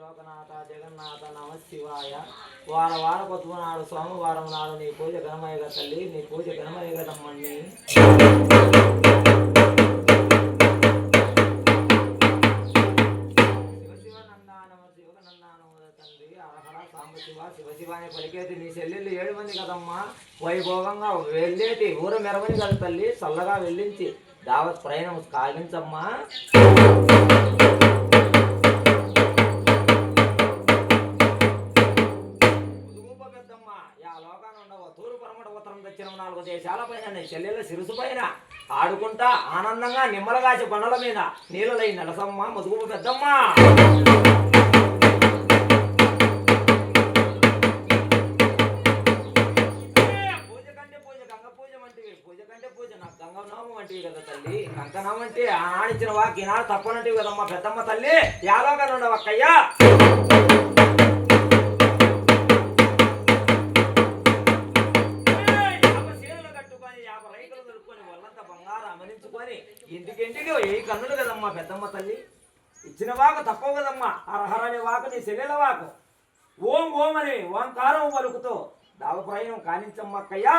లోకనాథ జగన్నాథ నమ శివాయ. వార పొద్దు నాడు సోమవారం నాడు నీ పూజ ఘనమయ్య తల్లి, నీ పూజ ఘనమయ్య కదమ్మని. శివశివాని పలికేటి నీ చెల్లెళ్ళు 7 మంది కదమ్మా, వైభోగంగా వెళ్ళేటి ఊర మెరవని కదా తల్లి, చల్లగా వెళ్ళించి దావత్ ప్రయాణం కాలించమ్మా. దక్షిణం 4 దేశాల పైన నీ చెల్లెళ్ళ సిరుసు పైన ఆడుకుంటా ఆనందంగా నిమ్మలగాచి పండల మీద నీళ్ళలై నడసమ్మ మధుగు పెద్దమ్మ. పూజ కంటే పూజ గంగ పూజ వంటివి, పూజ కంటే పూజ నాకు గంగనామం వంటివి కదా తల్లి. కంకణం అంటే ఆడిచ్చిన వాకి ఈనాడు తప్పనంటివి కదమ్మ పెద్దమ్మ తల్లి. యాలోగా ఉండవక్కయ్యా. ఇంటికింటికి ఏ కన్నులు కదమ్మా పెద్దమ్మ తల్లి. ఇచ్చిన వాకు తప్పవు కదమ్మా. హరహర అనే వాకు నీ సెల్లెల వాకు. ఓం ఓం అని ఓంకారం పలుకుతో దావ ప్రయాణం కానించమ్మక్కయ్యా.